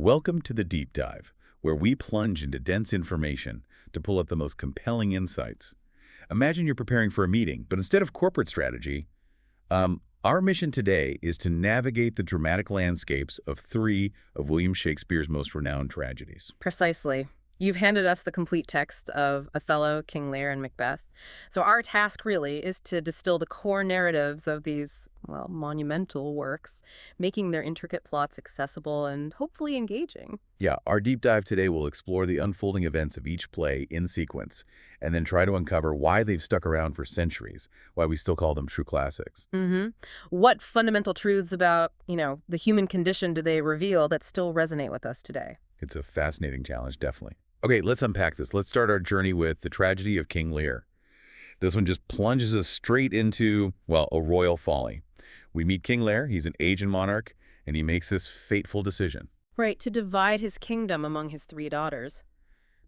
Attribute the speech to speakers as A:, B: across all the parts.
A: Welcome to the Deep Dive, where we plunge into dense information to pull out the most compelling insights. Imagine you're preparing for a meeting, but instead of corporate strategy, our mission today is to navigate the dramatic landscapes of three of William Shakespeare's most renowned tragedies.
B: Precisely. You've handed us the complete text of Othello, King Lear, and Macbeth. So our task really is to distill the core narratives of these, well, monumental works, making their intricate plots accessible and hopefully engaging.
A: Yeah, our deep dive today will explore the unfolding events of each play in sequence, and then try to uncover why they've stuck around for centuries, why we still call them true classics.
B: What fundamental truths about, the human condition do they reveal that still resonate with us today?
A: It's a fascinating challenge, definitely. Okay, let's unpack this. Let's start our journey with the tragedy of King Lear. This one just plunges us straight into, well, a royal folly. We meet King Lear. He's an aged monarch, and he makes this fateful decision.
B: Right, to divide his kingdom among his three daughters.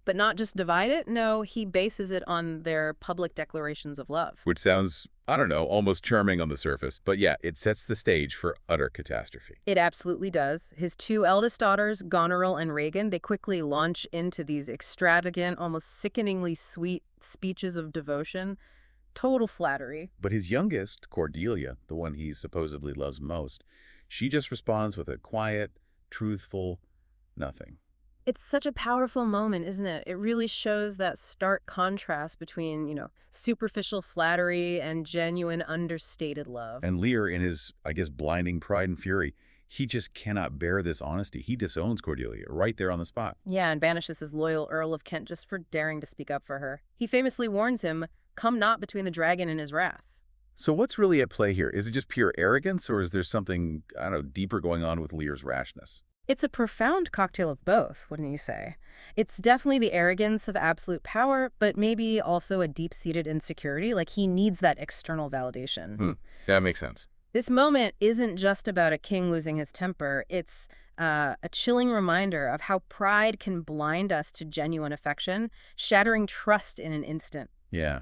B: But not just divide it, no, he bases it on their public declarations of love.
A: Which sounds, I don't know, almost charming on the surface. But yeah, it sets the stage for utter catastrophe.
B: It absolutely does. His two eldest daughters, Goneril and Regan, they quickly launch into these extravagant, almost sickeningly sweet speeches of devotion. Total flattery.
A: But his youngest, Cordelia, the one he supposedly loves most, she just responds with a quiet, truthful nothing.
B: It's such a powerful moment, isn't it? It really shows that stark contrast between, superficial flattery and genuine understated love.
A: And Lear, in his, I guess, blinding pride and fury, he just cannot bear this honesty. He disowns Cordelia right there on the spot.
B: Yeah, and banishes his loyal Earl of Kent just for daring to speak up for her. He famously warns him, "Come not between the dragon and his wrath."
A: So what's really at play here? Is it just pure arrogance, or is there something, I don't know, deeper going on with Lear's rashness?
B: It's a profound cocktail of both, wouldn't you say? It's definitely the arrogance of absolute power, but maybe also a deep-seated insecurity, like he needs that external validation.
A: That makes sense.
B: This moment isn't just about a king losing his temper. It's a chilling reminder of how pride can blind us to genuine affection, shattering trust in an instant.
A: Yeah.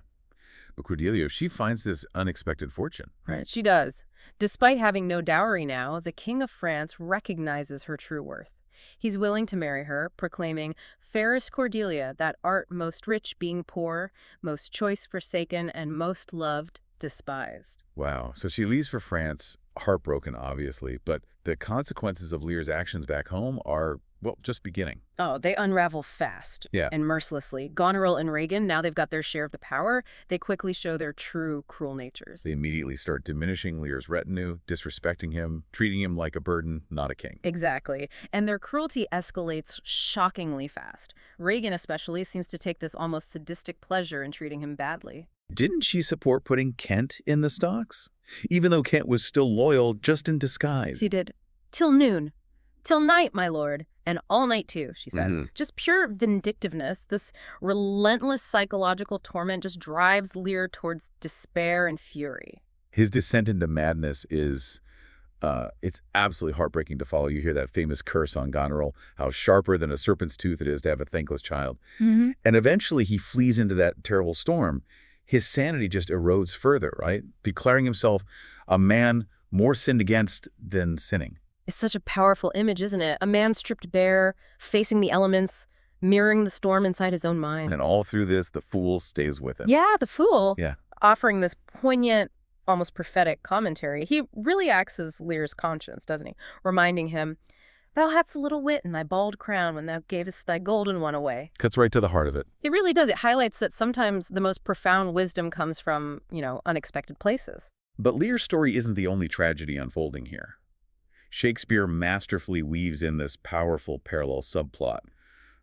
A: But Cordelia, she finds this unexpected fortune.
B: Right, she does. Despite having no dowry now, the King of France recognizes her true worth. He's willing to marry her, proclaiming, "Fairest Cordelia, that art most rich being poor, most choice forsaken, and most loved despised."
A: Wow. So she leaves for France, heartbroken, obviously, but the consequences of Lear's actions back home are, well, just beginning.
B: Oh, they unravel fast and mercilessly. Goneril and Regan, now they've got their share of the power, they quickly show their true cruel natures.
A: They immediately start diminishing Lear's retinue, disrespecting him, treating him like a burden, not a king.
B: Exactly. And their cruelty escalates shockingly fast. Regan especially seems to take this almost sadistic pleasure in treating him badly.
A: Didn't she support putting Kent in the stocks? Even though Kent was still loyal, just in disguise.
B: She did. "Till noon. Till night, my lord. And all night, too," she says. Just pure vindictiveness. This relentless psychological torment just drives Lear towards despair and fury.
A: His descent into madness is, it's absolutely heartbreaking to follow. You hear that famous curse on Goneril, how sharper than a serpent's tooth it is to have a thankless child. And eventually he flees into that terrible storm. His sanity just erodes further, right? Declaring himself a man more sinned against than sinning.
B: It's such a powerful image, isn't it? A man stripped bare, facing the elements, mirroring the storm inside his own mind.
A: And all through this, the fool stays with him.
B: Yeah, the fool.
A: Yeah.
B: Offering this poignant, almost prophetic commentary. He really acts as Lear's conscience, doesn't he? Reminding him, "Thou hadst a little wit in thy bald crown when thou gavest thy golden one away."
A: Cuts right to the heart of it.
B: It really does. It highlights that sometimes the most profound wisdom comes from, unexpected places.
A: But Lear's story isn't the only tragedy unfolding here. Shakespeare masterfully weaves in this powerful parallel subplot.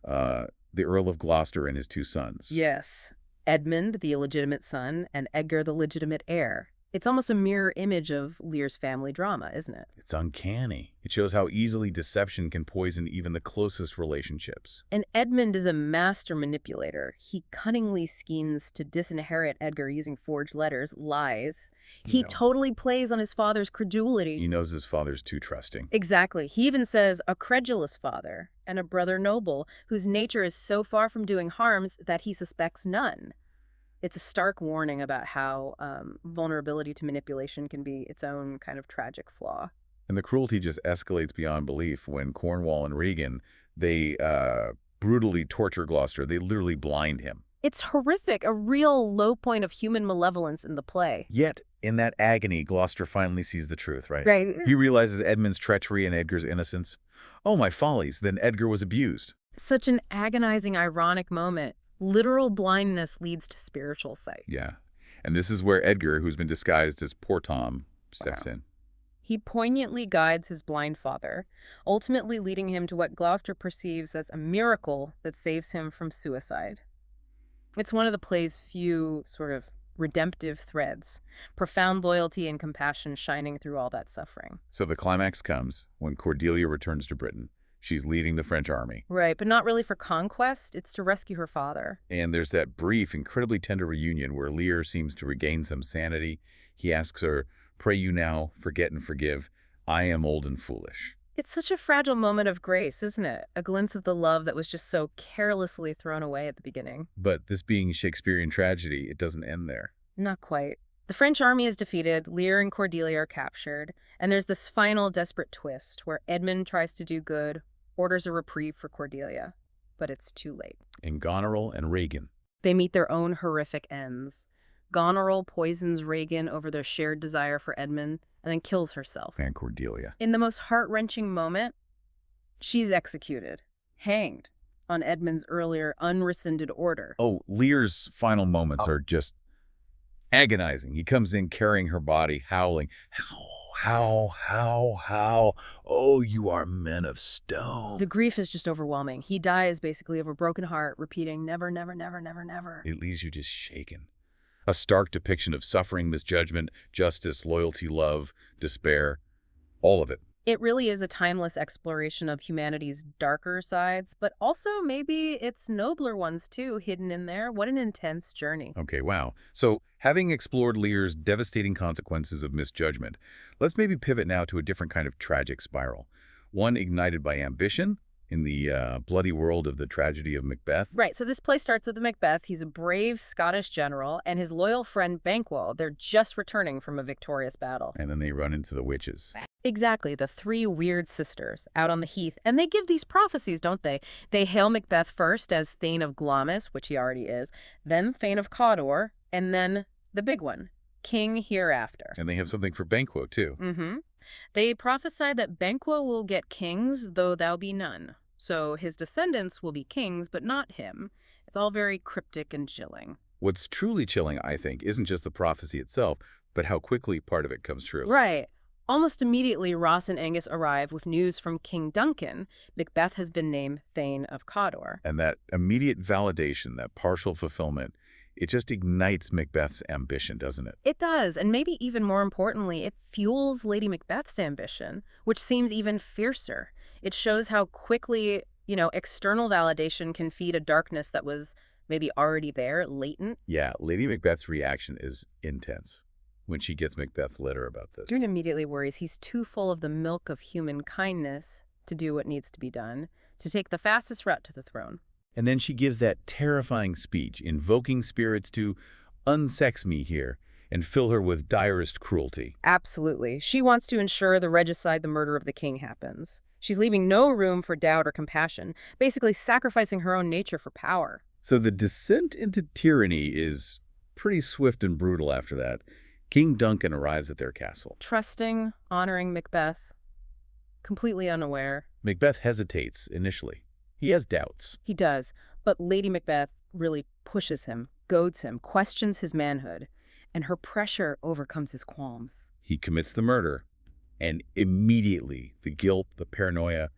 A: The Earl of Gloucester and his two sons.
B: Yes. Edmund, the illegitimate son, and Edgar, the legitimate heir. It's almost a mirror image of Lear's family drama, isn't it?
A: It's uncanny. It shows how easily deception can poison even the closest relationships.
B: And Edmund is a master manipulator. He cunningly schemes to disinherit Edgar using forged letters, lies. He totally plays on his father's credulity.
A: He knows his father's too trusting.
B: Exactly. He even says a credulous father and a brother noble whose nature is so far from doing harms that he suspects none. It's a stark warning about how vulnerability to manipulation can be its own kind of tragic flaw.
A: And the cruelty just escalates beyond belief when Cornwall and Regan, they brutally torture Gloucester. They literally blind him.
B: It's horrific, a real low point of human malevolence in the play.
A: Yet, in that agony, Gloucester finally sees the truth, right?
B: Right.
A: He realizes Edmund's treachery and Edgar's innocence. Oh, my follies, then Edgar was abused.
B: Such an agonizing, ironic moment. Literal blindness leads to spiritual sight.
A: Yeah. And this is where Edgar, who's been disguised as poor Tom, steps in.
B: He poignantly guides his blind father, ultimately leading him to what Gloucester perceives as a miracle that saves him from suicide. It's one of the play's few sort of redemptive threads, profound loyalty and compassion shining through all that suffering.
A: So the climax comes when Cordelia returns to Britain. She's leading the French army.
B: Right, but not really for conquest. It's to rescue her father.
A: And there's that brief, incredibly tender reunion where Lear seems to regain some sanity. He asks her, "Pray you now, forget and forgive. I am old and foolish."
B: It's such a fragile moment of grace, isn't it? A glimpse of the love that was just so carelessly thrown away at the beginning.
A: But this being Shakespearean tragedy, it doesn't end there.
B: Not quite. The French army is defeated, Lear and Cordelia are captured, and there's this final desperate twist where Edmund tries to do good, orders a reprieve for Cordelia, but it's too late.
A: And Goneril and Regan.
B: They meet their own horrific ends. Goneril poisons Regan over their shared desire for Edmund and then kills herself.
A: And Cordelia.
B: In the most heart-wrenching moment, she's executed, hanged, on Edmund's earlier unrescinded order.
A: Oh, Lear's final moments are just agonizing. He comes in carrying her body, howling, how, oh, you are men of stone.
B: The grief is just overwhelming. He dies basically of a broken heart, repeating never, never, never, never, never.
A: It leaves you just shaken. A stark depiction of suffering, misjudgment, justice, loyalty, love, despair, all of it.
B: It really is a timeless exploration of humanity's darker sides, but also maybe its nobler ones too, hidden in there. What an intense journey.
A: Okay, wow. So, having explored Lear's devastating consequences of misjudgment, let's maybe pivot now to a different kind of tragic spiral. One ignited by ambition in the bloody world of the tragedy of Macbeth.
B: Right, so this play starts with Macbeth. He's a brave Scottish general, and his loyal friend Banquo. They're just returning from a victorious battle.
A: And then they run into the witches.
B: Exactly, the three weird sisters out on the heath. And they give these prophecies, don't they? They hail Macbeth first as Thane of Glamis, which he already is, then Thane of Cawdor, and then the big one, King Hereafter.
A: And they have something for Banquo, too.
B: Mm-hmm. They prophesy that Banquo will get kings, though thou be none. So his descendants will be kings, but not him. It's all very cryptic and chilling.
A: What's truly chilling, I think, isn't just the prophecy itself, but how quickly part of it comes true.
B: Right. Almost immediately, Ross and Angus arrive with news from King Duncan. Macbeth has been named Thane of Cawdor.
A: And that immediate validation, that partial fulfillment, it just ignites Macbeth's ambition, doesn't it?
B: It does, and maybe even more importantly, it fuels Lady Macbeth's ambition, which seems even fiercer. It shows how quickly, external validation can feed a darkness that was maybe already there, latent.
A: Yeah, Lady Macbeth's reaction is intense when she gets Macbeth's letter about this.
B: June immediately worries he's too full of the milk of human kindness to do what needs to be done, to take the fastest route to the throne.
A: And then she gives that terrifying speech, invoking spirits to unsex me here and fill her with direst cruelty.
B: Absolutely. She wants to ensure the regicide, the murder of the king, happens. She's leaving no room for doubt or compassion, basically sacrificing her own nature for power.
A: So the descent into tyranny is pretty swift and brutal after that. King Duncan arrives at their castle.
B: Trusting, honoring Macbeth, completely unaware.
A: Macbeth hesitates initially. He has doubts.
B: He does, but Lady Macbeth really pushes him, goads him, questions his manhood, and her pressure overcomes his qualms.
A: He commits the murder, and immediately the guilt, the paranoia,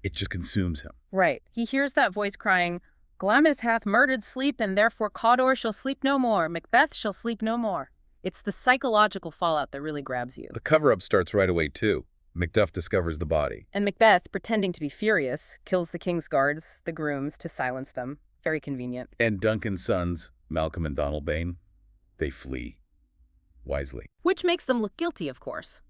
A: it just consumes him.
B: Right. He hears that voice crying, Glamis hath murdered sleep, and therefore Cawdor shall sleep no more. Macbeth shall sleep no more. It's the psychological fallout that really grabs you.
A: The cover-up starts right away, too. Macduff discovers the body.
B: And Macbeth, pretending to be furious, kills the king's guards, the grooms, to silence them. Very convenient.
A: And Duncan's sons, Malcolm and Donalbain, they flee. Wisely.
B: Which makes them look guilty, of course.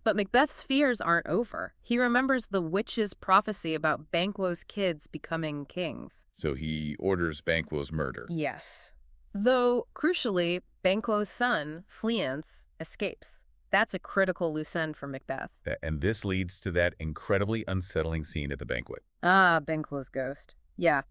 B: But Macbeth's fears aren't over. He remembers the witch's prophecy about Banquo's kids becoming kings.
A: So he orders Banquo's murder.
B: Yes. Though, crucially, Banquo's son, Fleance, escapes. That's a critical loose end for Macbeth.
A: And this leads to that incredibly unsettling scene at the banquet.
B: Ah, Banquo's ghost. Yeah.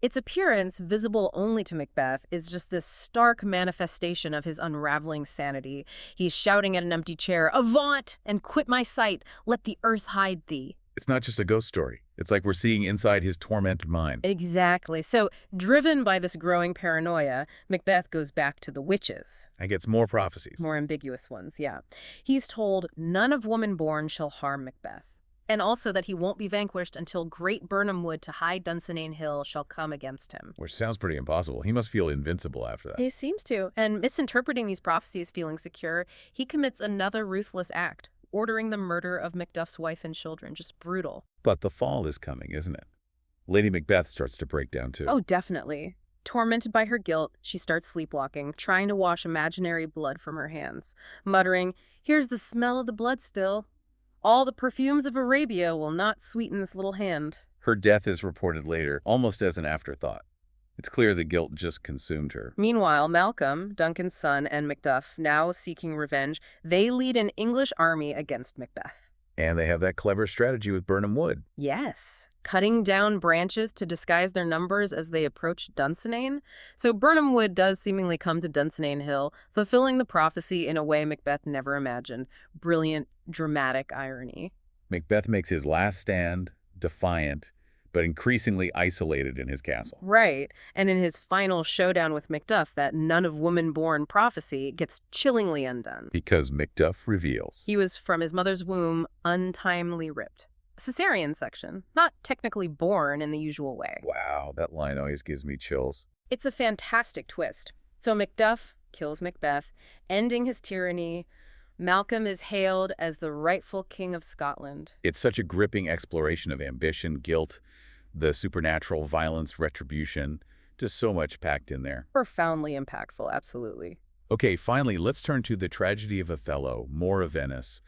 B: Its appearance, visible only to Macbeth, is just this stark manifestation of his unraveling sanity. He's shouting at an empty chair, "Avaunt, and quit my sight! Let the earth hide thee!"
A: It's not just a ghost story. It's like we're seeing inside his tormented mind.
B: Exactly. So, driven by this growing paranoia, Macbeth goes back to the witches.
A: And gets more prophecies.
B: More ambiguous ones, yeah. He's told none of woman born shall harm Macbeth. And also that he won't be vanquished until great Birnam Wood to high Dunsinane Hill shall come against him.
A: Which sounds pretty impossible. He must feel invincible after that.
B: He seems to. And misinterpreting these prophecies feeling secure, he commits another ruthless act, ordering the murder of Macduff's wife and children. Just brutal.
A: But the fall is coming, isn't it? Lady Macbeth starts to break down too.
B: Oh, definitely. Tormented by her guilt, she starts sleepwalking, trying to wash imaginary blood from her hands, muttering, "Here's the smell of the blood still. All the perfumes of Arabia will not sweeten this little hand."
A: Her death is reported later, almost as an afterthought. It's clear the guilt just consumed her.
B: Meanwhile, Malcolm, Duncan's son, and Macduff, now seeking revenge, they lead an English army against Macbeth.
A: And they have that clever strategy with Birnam Wood.
B: Yes, cutting down branches to disguise their numbers as they approach Dunsinane. So Birnam Wood does seemingly come to Dunsinane Hill, fulfilling the prophecy in a way Macbeth never imagined. Brilliant, dramatic irony.
A: Macbeth makes his last stand, defiant, but increasingly isolated in his castle.
B: Right, and in his final showdown with Macduff, that none-of-woman-born prophecy gets chillingly undone.
A: Because Macduff reveals.
B: He was from his mother's womb, untimely ripped. Caesarean section, not technically born in the usual way.
A: Wow, that line always gives me chills.
B: It's a fantastic twist. So Macduff kills Macbeth, ending his tyranny. Malcolm is hailed as the rightful king of Scotland.
A: It's such a gripping exploration of ambition, guilt, the supernatural, violence, retribution. Just so much packed in there.
B: Profoundly impactful, absolutely.
A: Okay, finally, let's turn to the tragedy of Othello, More of Venice.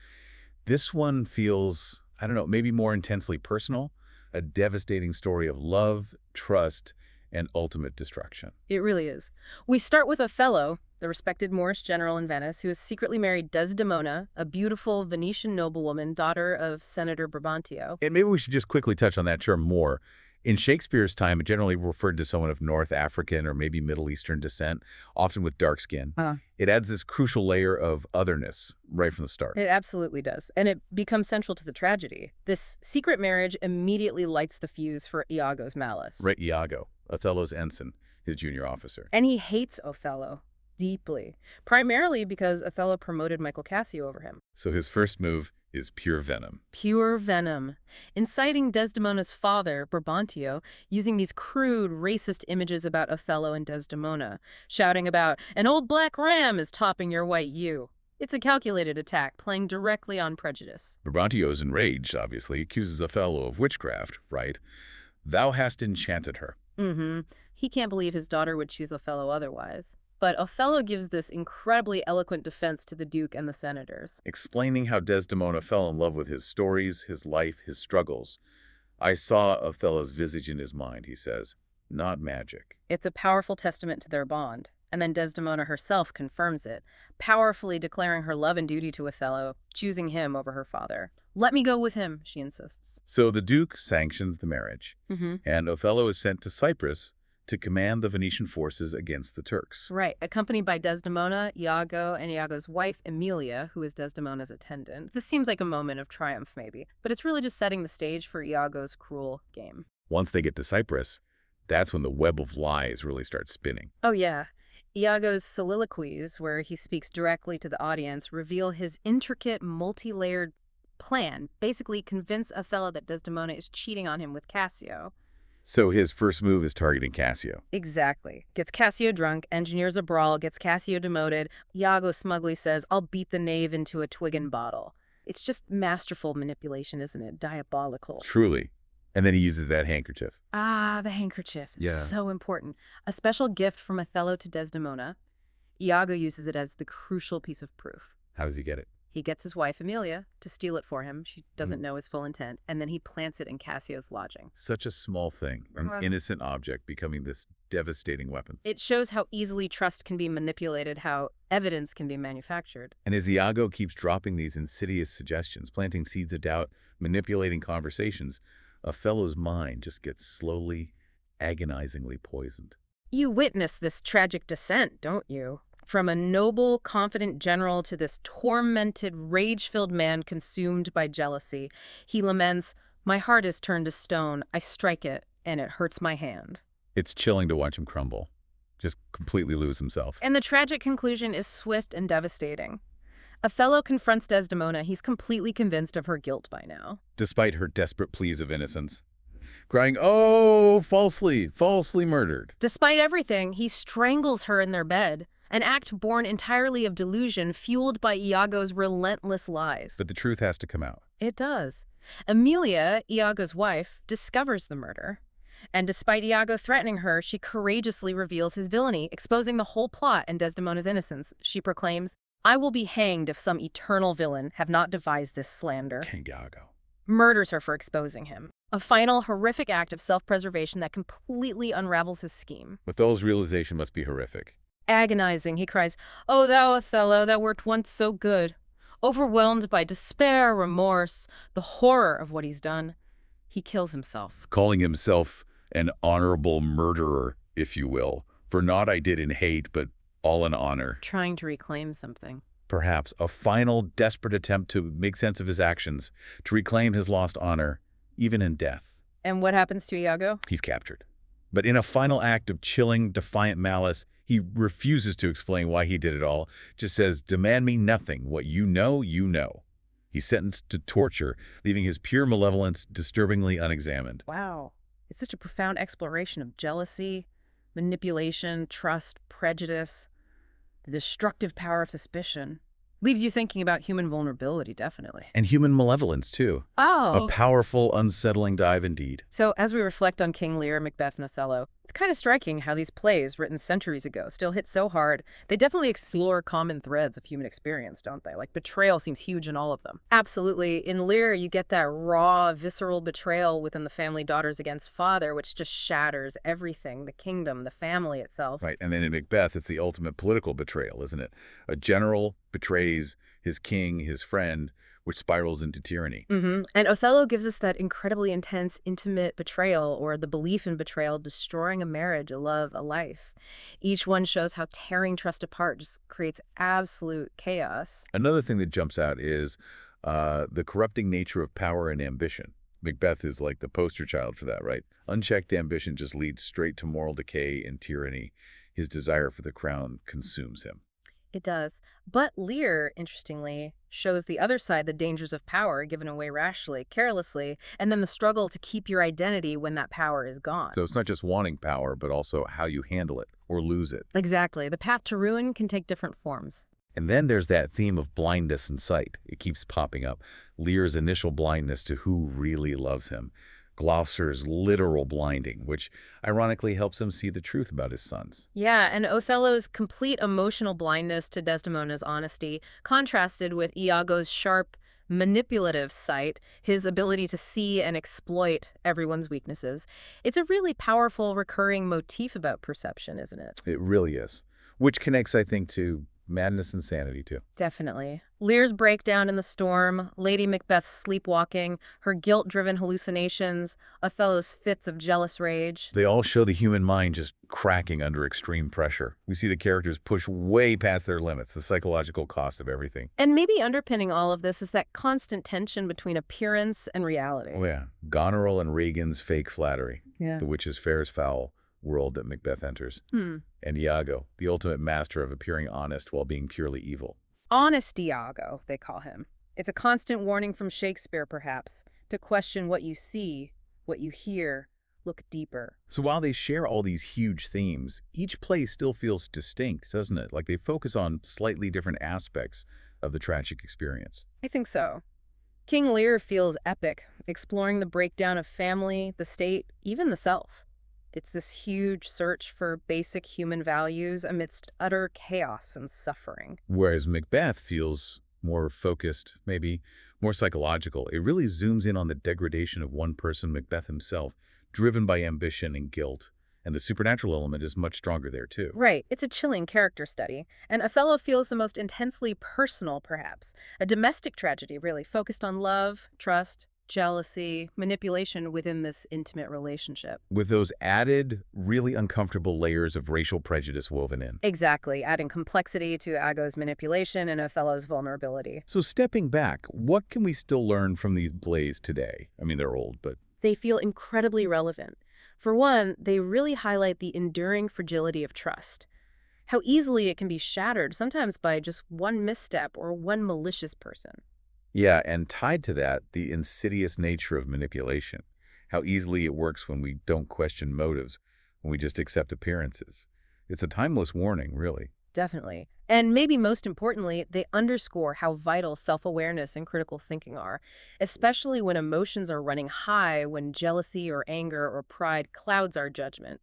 A: This one feels, I don't know, maybe more intensely personal, a devastating story of love, trust, and ultimate destruction.
B: It really is. We start with Othello, the respected Moorish general in Venice, who has secretly married Desdemona, a beautiful Venetian noblewoman, daughter of Senator Brabantio.
A: And maybe we should just quickly touch on that term more. In Shakespeare's time, it generally referred to someone of North African or maybe Middle Eastern descent, often with dark skin. It adds this crucial layer of otherness right from the start.
B: It absolutely does. And it becomes central to the tragedy. This secret marriage immediately lights the fuse for Iago's malice.
A: Right, Iago, Othello's ensign, his junior officer.
B: And he hates Othello deeply, primarily because Othello promoted Michael Cassio over him.
A: So his first move is pure venom.
B: Pure venom. Inciting Desdemona's father, Brabantio, using these crude, racist images about Othello and Desdemona, shouting about, "An old black ram is topping your white ewe." It's a calculated attack, playing directly on prejudice.
A: Brabantio is enraged, obviously, accuses Othello of witchcraft, right? Thou hast enchanted her.
B: He can't believe his daughter would choose Othello otherwise. But Othello gives this incredibly eloquent defense to the Duke and the senators.
A: Explaining how Desdemona fell in love with his stories, his life, his struggles. I saw Othello's visage in his mind, he says, not magic.
B: It's a powerful testament to their bond. And then Desdemona herself confirms it, powerfully declaring her love and duty to Othello, choosing him over her father. "Let me go with him," she insists.
A: So the Duke sanctions the marriage, and Othello is sent to Cyprus to command the Venetian forces against the Turks.
B: Right, accompanied by Desdemona, Iago, and Iago's wife, Emilia, who is Desdemona's attendant. This seems like a moment of triumph, maybe, but it's really just setting the stage for Iago's cruel game.
A: Once they get to Cyprus, that's when the web of lies really starts spinning.
B: Oh, yeah. Iago's soliloquies, where he speaks directly to the audience, reveal his intricate, multi-layered plan, basically convince Othello that Desdemona is cheating on him with Cassio.
A: So his first move is targeting Cassio.
B: Exactly. Gets Cassio drunk, engineers a brawl, gets Cassio demoted. Iago smugly says, "I'll beat the knave into a twig and bottle." It's just masterful manipulation, isn't it? Diabolical.
A: Truly. And then he uses that handkerchief.
B: Ah, the handkerchief. It's
A: Yeah.
B: so important. A special gift from Othello to Desdemona. Iago uses it as the crucial piece of proof.
A: How does he get it?
B: He gets his wife, Amelia, to steal it for him. She doesn't know his full intent. And then he plants it in Cassio's lodging.
A: Such a small thing, an innocent object becoming this devastating weapon.
B: It shows how easily trust can be manipulated, how evidence can be manufactured.
A: And as Iago keeps dropping these insidious suggestions, planting seeds of doubt, manipulating conversations, Othello's mind just gets slowly, agonizingly poisoned.
B: You witness this tragic descent, don't you? From a noble, confident general to this tormented, rage-filled man consumed by jealousy. He laments, "My heart is turned to stone. I strike it, and it hurts my hand."
A: It's chilling to watch him crumble, just completely lose himself.
B: And the tragic conclusion is swift and devastating. Othello confronts Desdemona. He's completely convinced of her guilt by now.
A: Despite her desperate pleas of innocence, crying, "Oh, falsely murdered."
B: Despite everything, he strangles her in their bed, an act born entirely of delusion, fueled by Iago's relentless lies.
A: But the truth has to come out.
B: It does. Amelia, Iago's wife, discovers the murder. And despite Iago threatening her, she courageously reveals his villainy, exposing the whole plot and Desdemona's innocence. She proclaims, "I will be hanged if some eternal villain have not devised this slander."
A: King Iago
B: murders her for exposing him. A final, horrific act of self-preservation that completely unravels his scheme.
A: Othello's realization must be horrific.
B: Agonizing, he cries, "O thou Othello, thou wert once so good." Overwhelmed by despair, remorse, the horror of what he's done, he kills himself.
A: Calling himself an honorable murderer, if you will, for naught I did in hate, but all in honor.
B: Trying to reclaim something.
A: Perhaps a final, desperate attempt to make sense of his actions, to reclaim his lost honor, even in death.
B: And what happens to Iago?
A: He's captured. But in a final act of chilling, defiant malice, he refuses to explain why he did it all, just says, "Demand me nothing. What you know, you know." He's sentenced to torture, leaving his pure malevolence disturbingly unexamined.
B: Wow. It's such a profound exploration of jealousy, manipulation, trust, prejudice, the destructive power of suspicion. Leaves you thinking about human vulnerability, definitely.
A: And human malevolence, too.
B: Oh.
A: A powerful, unsettling dive indeed.
B: So as we reflect on King Lear, Macbeth, and Othello, it's kind of striking how these plays, written centuries ago, still hit so hard. They definitely explore common threads of human experience, don't they? Like betrayal seems huge in all of them. Absolutely. In Lear, you get that raw, visceral betrayal within the family daughters against father, which just shatters everything, the kingdom, the family itself.
A: Right, and then in Macbeth, it's the ultimate political betrayal, isn't it? A general betrays his king, his friend, which spirals into tyranny.
B: And Othello gives us that incredibly intense, intimate betrayal, or the belief in betrayal destroying a marriage, a love, a life. Each one shows how tearing trust apart just creates absolute chaos.
A: Another thing that jumps out is the corrupting nature of power and ambition. Macbeth is like the poster child for that, right? Unchecked ambition just leads straight to moral decay and tyranny. His desire for the crown consumes him.
B: It does. But Lear, interestingly, shows the other side, the dangers of power given away rashly, carelessly, and then the struggle to keep your identity when that power is gone.
A: So it's not just wanting power, but also how you handle it or lose it.
B: Exactly. The path to ruin can take different forms.
A: And then there's that theme of blindness and sight. It keeps popping up. Lear's initial blindness to who really loves him. Gloucester's literal blinding, which ironically helps him see the truth about his sons.
B: Yeah, and Othello's complete emotional blindness to Desdemona's honesty, contrasted with Iago's sharp, manipulative sight, his ability to see and exploit everyone's weaknesses. It's a really powerful, recurring motif about perception, isn't it?
A: It really is. Which connects, I think, to madness and sanity, too.
B: Definitely. Lear's breakdown in the storm, Lady Macbeth's sleepwalking, her guilt-driven hallucinations, Othello's fits of jealous rage.
A: They all show the human mind just cracking under extreme pressure. We see the characters push way past their limits, the psychological cost of everything.
B: And maybe underpinning all of this is that constant tension between appearance and reality.
A: Oh, yeah. Goneril and Regan's fake flattery.
B: Yeah.
A: The witch's fair is foul world that Macbeth enters. And Iago, the ultimate master of appearing honest while being purely evil.
B: Honest Iago, they call him. It's a constant warning from Shakespeare, perhaps, to question what you see, what you hear, look deeper.
A: So while they share all these huge themes, each play still feels distinct, doesn't it? Like they focus on slightly different aspects of the tragic experience.
B: I think so. King Lear feels epic, exploring the breakdown of family, the state, even the self. It's this huge search for basic human values amidst utter chaos and suffering.
A: Whereas Macbeth feels more focused, maybe more psychological. It really zooms in on the degradation of one person, Macbeth himself, driven by ambition and guilt. And the supernatural element is much stronger there, too.
B: Right, it's a chilling character study, and Othello feels the most intensely personal, perhaps. A domestic tragedy, really, focused on love, trust, jealousy, manipulation within this intimate relationship.
A: With those added, really uncomfortable layers of racial prejudice woven in.
B: Exactly, adding complexity to Ago's manipulation and Othello's vulnerability.
A: So stepping back, what can we still learn from these plays today? I mean, they're old, but
B: They feel incredibly relevant. For one, they really highlight the enduring fragility of trust. How easily it can be shattered, sometimes by just one misstep or one malicious person.
A: yeah, and tied to that, the insidious nature of manipulation. How easily it works when we don't question motives, when we just accept appearances. It's a timeless warning, really.
B: Definitely. And maybe most importantly, they underscore how vital self-awareness and critical thinking are, especially when emotions are running high, when jealousy or anger or pride clouds our judgment.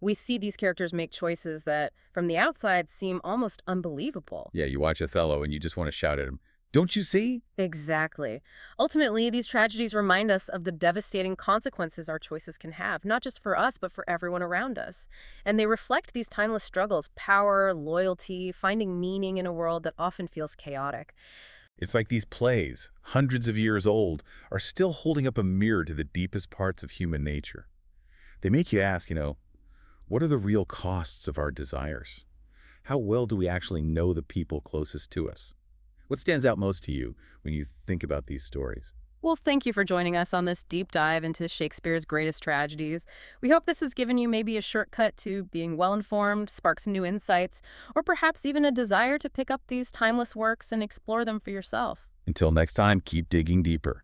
B: We see these characters make choices that, from the outside, seem almost unbelievable.
A: Yeah, you watch Othello and you just want to shout at him, "Don't you see?"
B: Exactly. Ultimately, these tragedies remind us of the devastating consequences our choices can have, not just for us, but for everyone around us. And they reflect these timeless struggles: power, loyalty, finding meaning in a world that often feels chaotic.
A: It's like these plays, hundreds of years old, are still holding up a mirror to the deepest parts of human nature. They make you ask, what are the real costs of our desires? How well do we actually know the people closest to us? What stands out most to you when you think about these stories?
B: Well, thank you for joining us on this deep dive into Shakespeare's greatest tragedies. We hope this has given you maybe a shortcut to being well-informed, spark some new insights, or perhaps even a desire to pick up these timeless works and explore them for yourself.
A: Until next time, keep digging deeper.